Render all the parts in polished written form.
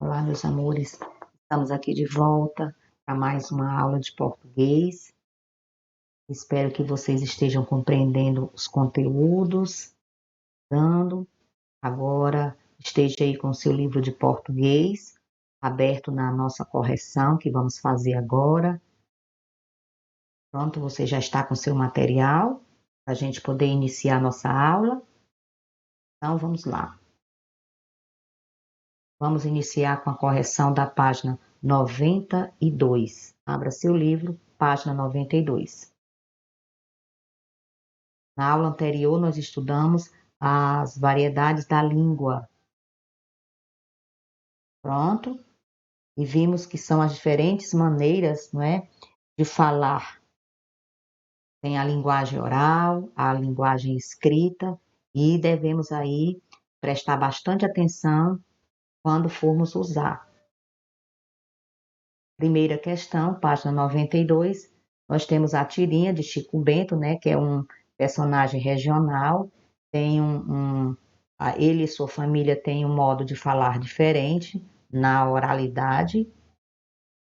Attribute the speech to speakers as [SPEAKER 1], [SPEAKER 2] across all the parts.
[SPEAKER 1] Olá, meus amores. Estamos aqui de volta para mais uma aula de português. Espero que vocês estejam compreendendo os conteúdos, dando. Agora, esteja aí com o seu livro de português aberto na nossa correção, que vamos fazer agora. Pronto, você já está com seu material para a gente poder iniciar a nossa aula. Então, vamos lá. Vamos iniciar com a correção da página 92. Abra seu livro, página 92. Na aula anterior, nós estudamos as variedades da língua. Pronto? E vimos que são as diferentes maneiras, não é, de falar. Tem a linguagem oral, a linguagem escrita, e devemos aí prestar bastante atenção quando formos usar. Primeira questão, página 92, nós temos a tirinha de Chico Bento, né, que é um personagem regional, tem ele e sua família têm um modo de falar diferente na oralidade,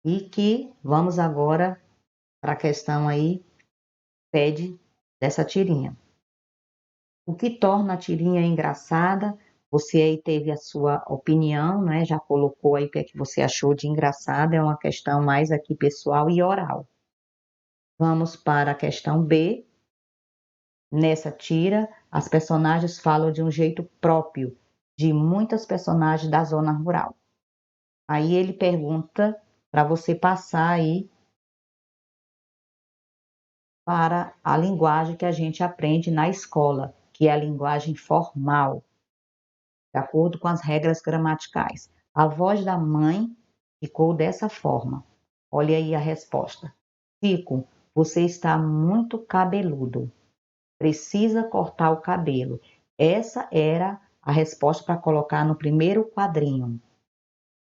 [SPEAKER 1] e que vamos agora para a questão aí, pede dessa tirinha. O que torna a tirinha engraçada? Você aí teve a sua opinião, né? Já colocou aí o que é que você achou de engraçado, é uma questão mais aqui pessoal e oral. Vamos para a questão B. Nessa tira, as personagens falam de um jeito próprio de muitas personagens da zona rural. Aí ele pergunta para você passar aí para a linguagem que a gente aprende na escola, que é a linguagem formal, de acordo com as regras gramaticais. A voz da mãe ficou dessa forma. Olha aí a resposta. Chico, você está muito cabeludo. Precisa cortar o cabelo. Essa era a resposta para colocar no primeiro quadrinho.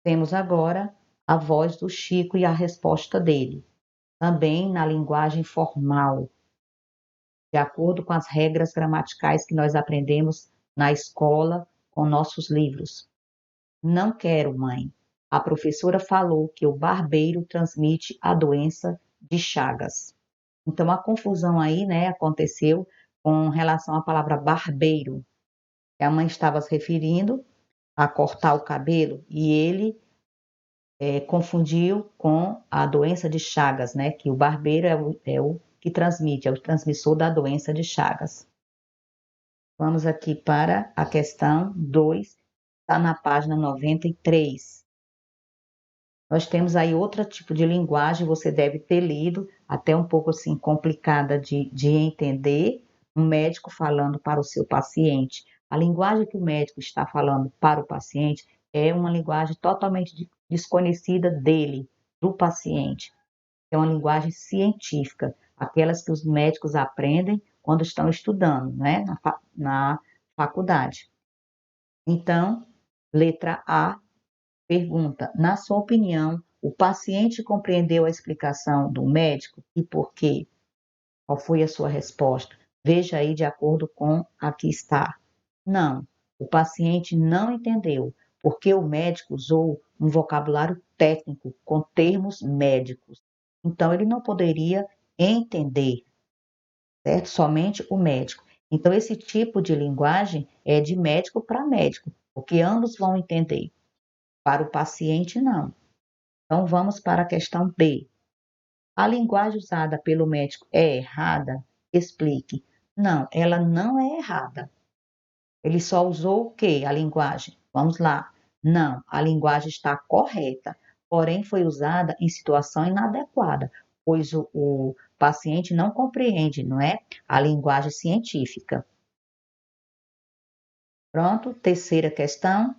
[SPEAKER 1] Temos agora a voz do Chico e a resposta dele, também na linguagem formal, de acordo com as regras gramaticais que nós aprendemos na escola com nossos livros. Não quero, mãe. A professora falou que o barbeiro transmite a doença de Chagas. Então, a confusão aí, né, aconteceu com relação à palavra barbeiro. A mãe estava se referindo a cortar o cabelo e ele confundiu com a doença de Chagas, né, que o barbeiro é o que transmite, é o transmissor da doença de Chagas. Vamos aqui para a questão 2, está na página 93. Nós temos aí outro tipo de linguagem, você deve ter lido, até um pouco assim complicada de entender, um médico falando para o seu paciente. A linguagem que o médico está falando para o paciente é uma linguagem totalmente desconhecida dele, do paciente. É uma linguagem científica, aquelas que os médicos aprendem quando estão estudando, né, na faculdade. Então, letra A, pergunta: na sua opinião, o paciente compreendeu a explicação do médico e por quê? Qual foi a sua resposta? Veja aí de acordo com a que está. Não, o paciente não entendeu, porque o médico usou um vocabulário técnico com termos médicos. Então, ele não poderia entender, certo? Somente o médico. Então, esse tipo de linguagem é de médico para médico, porque ambos vão entender. Para o paciente, não. Então, vamos para a questão B. A linguagem usada pelo médico é errada? Explique. Não, ela não é errada. Ele só usou o quê? A linguagem. Vamos lá. Não, a linguagem está correta, porém foi usada em situação inadequada, pois o paciente não compreende, não é? A linguagem científica. Pronto, terceira questão.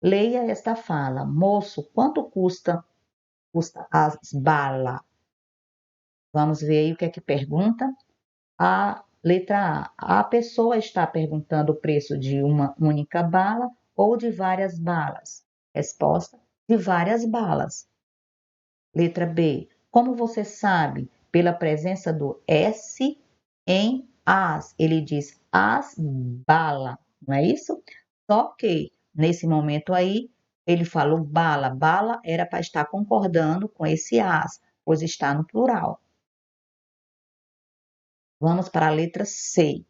[SPEAKER 1] Leia esta fala. Moço, quanto custa as balas? Vamos ver aí o que é que pergunta. A letra A. A pessoa está perguntando o preço de uma única bala ou de várias balas? Resposta: de várias balas. Letra B. Como você sabe? Pela presença do S em as. Ele diz as bala, não é isso? Só que, nesse momento aí, ele falou bala. Bala era para estar concordando com esse as, pois está no plural. Vamos para a letra C.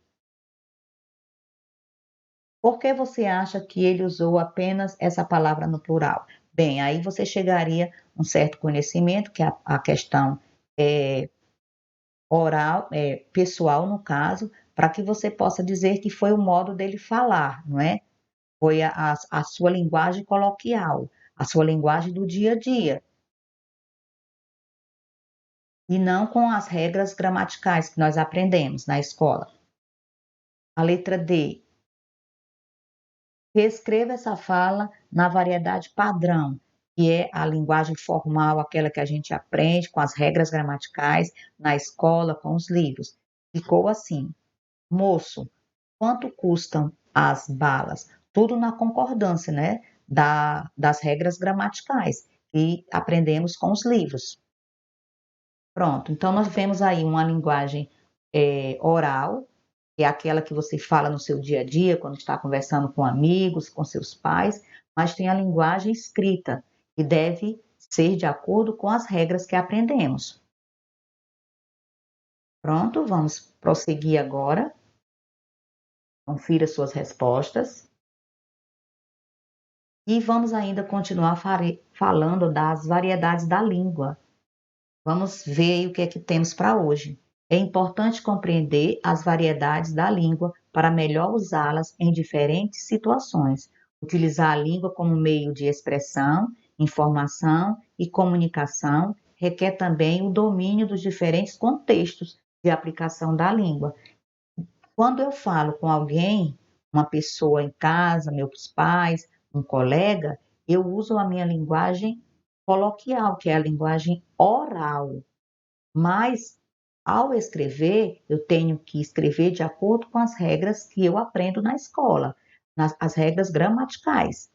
[SPEAKER 1] Por que você acha que ele usou apenas essa palavra no plural? Bem, aí você chegaria a um certo conhecimento, que a questão é oral, pessoal no caso, para que você possa dizer que foi o modo dele falar, não é? Foi a sua linguagem coloquial, a sua linguagem do dia a dia, e não com as regras gramaticais que nós aprendemos na escola. A letra D. Reescreva essa fala na variedade padrão, que é a linguagem formal, aquela que a gente aprende com as regras gramaticais na escola, com os livros. Ficou assim: moço, quanto custam as balas? Tudo na concordância, né? Das regras gramaticais que aprendemos com os livros. Pronto, então nós vemos aí uma linguagem oral, que é aquela que você fala no seu dia a dia, quando está conversando com amigos, com seus pais, mas tem a linguagem escrita, que deve ser de acordo com as regras que aprendemos. Pronto, vamos prosseguir agora. Confira suas respostas. E vamos ainda continuar falando das variedades da língua. Vamos ver o que é que temos para hoje. É importante compreender as variedades da língua para melhor usá-las em diferentes situações. Utilizar a língua como meio de expressão, informação e comunicação requer também o domínio dos diferentes contextos de aplicação da língua. Quando eu falo com alguém, uma pessoa em casa, meus pais, um colega, eu uso a minha linguagem coloquial, que é a linguagem oral. Mas, ao escrever, eu tenho que escrever de acordo com as regras que eu aprendo na escola, as regras gramaticais.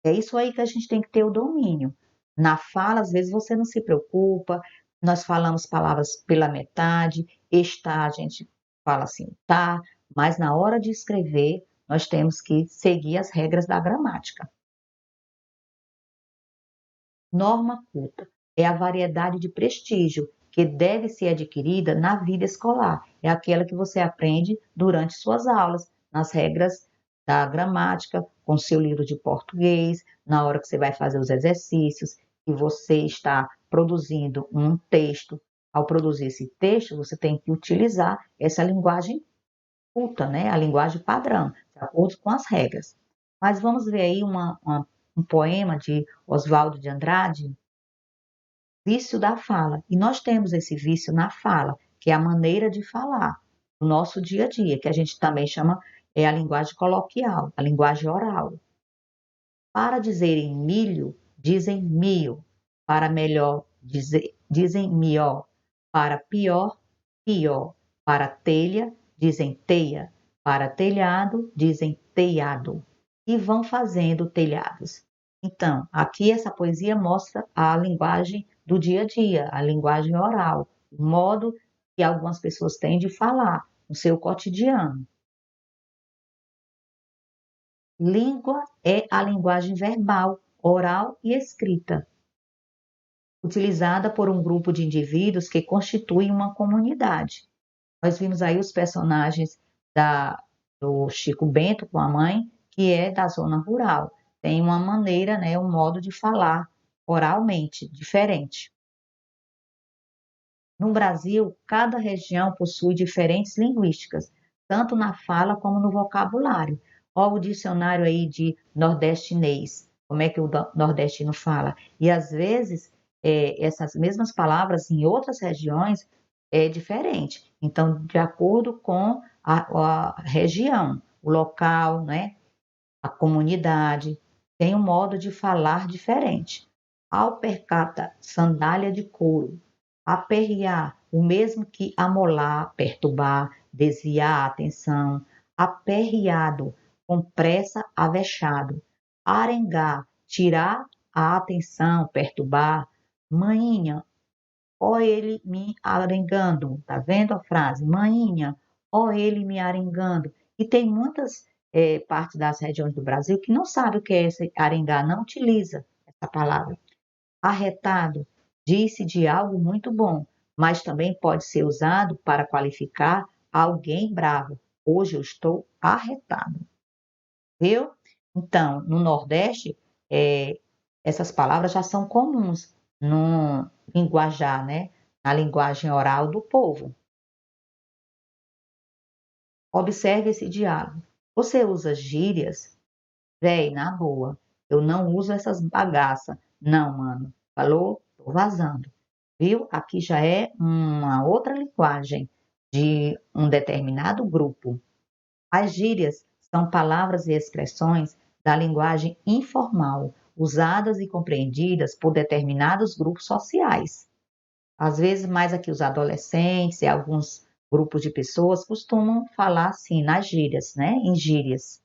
[SPEAKER 1] É isso aí que a gente tem que ter o domínio. Na fala, às vezes você não se preocupa, nós falamos palavras pela metade, está, a gente fala assim, tá, mas na hora de escrever, nós temos que seguir as regras da gramática. Norma culta é a variedade de prestígio que deve ser adquirida na vida escolar. É aquela que você aprende durante suas aulas, nas regras da gramática, com seu livro de português, na hora que você vai fazer os exercícios, e você está produzindo um texto. Ao produzir esse texto, você tem que utilizar essa linguagem culta, né? A linguagem padrão, de acordo com as regras. Mas vamos ver aí um poema de Oswaldo de Andrade, Vício da Fala. E nós temos esse vício na fala, que é a maneira de falar, o nosso dia a dia, que a gente também chama a linguagem coloquial, a linguagem oral. Para dizerem milho, dizem mil. Para melhor, dizem mió. Para pior, pior. Para telha, dizem teia. Para telhado, dizem teiado. E vão fazendo telhados. Então, aqui essa poesia mostra a linguagem do dia a dia, a linguagem oral, o modo que algumas pessoas têm de falar no seu cotidiano. Língua é a linguagem verbal, oral e escrita, utilizada por um grupo de indivíduos que constituem uma comunidade. Nós vimos aí os personagens do Chico Bento com a mãe, que é da zona rural. Tem uma maneira, né, um modo de falar oralmente diferente. No Brasil, cada região possui diferentes linguísticas, tanto na fala como no vocabulário. Olha o dicionário aí de nordestinês, como é que o nordestino fala. E às vezes, essas mesmas palavras em outras regiões é diferente. Então, de acordo com a região, o local, né, a comunidade, tem um modo de falar diferente. Alpercata, sandália de couro. Aperrear, o mesmo que amolar, perturbar, desviar a atenção. Aperreado, com pressa, avexado. Arengar, tirar a atenção, perturbar. Maninha, ó ele me arengando. Tá vendo a frase? Maninha, ó ele me arengando. E tem muitas parte das regiões do Brasil que não sabe o que é esse arengá, não utiliza essa palavra. Arretado, diz-se de algo muito bom, mas também pode ser usado para qualificar alguém bravo. Hoje eu estou arretado. Viu? Então, no Nordeste, essas palavras já são comuns no linguajar, né? Na linguagem oral do povo. Observe esse diálogo. Você usa gírias? Véi, na boa, eu não uso essas bagaças. Não, mano. Falou? Tô vazando. Viu? Aqui já é uma outra linguagem de um determinado grupo. As gírias são palavras e expressões da linguagem informal, usadas e compreendidas por determinados grupos sociais. Às vezes, mais aqui os adolescentes e alguns grupos de pessoas costumam falar assim nas gírias, né? Em gírias.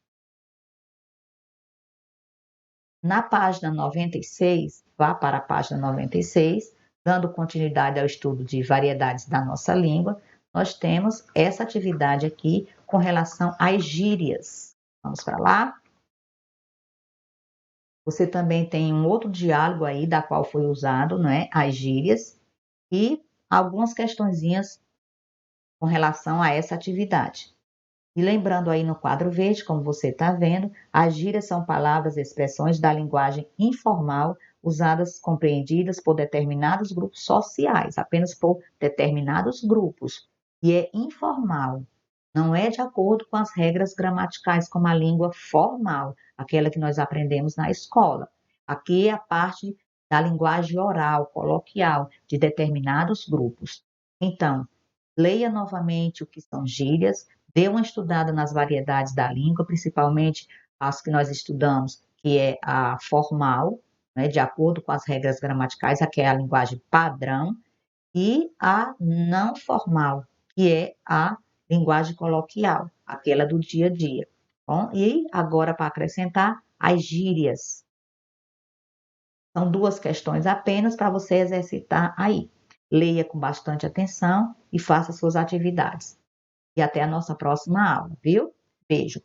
[SPEAKER 1] Na página 96, vá para a página 96, dando continuidade ao estudo de variedades da nossa língua, nós temos essa atividade aqui com relação às gírias. Vamos para lá? Você também tem um outro diálogo aí da qual foi usado, né, as gírias e algumas questõezinhas com relação a essa atividade. E lembrando aí no quadro verde, como você está vendo, as gírias são palavras e expressões da linguagem informal usadas, compreendidas por determinados grupos sociais, apenas por determinados grupos. E é informal, não é de acordo com as regras gramaticais como a língua formal, aquela que nós aprendemos na escola. Aqui é a parte da linguagem oral, coloquial, de determinados grupos. Então, leia novamente o que são gírias, dê uma estudada nas variedades da língua, principalmente as que nós estudamos, que é a formal, né, de acordo com as regras gramaticais, aqui é a linguagem padrão, e a não formal, que é a linguagem coloquial, aquela do dia a dia. Bom, e agora, para acrescentar, as gírias. São duas questões apenas para você exercitar aí. Leia com bastante atenção e faça suas atividades. E até a nossa próxima aula, viu? Beijo!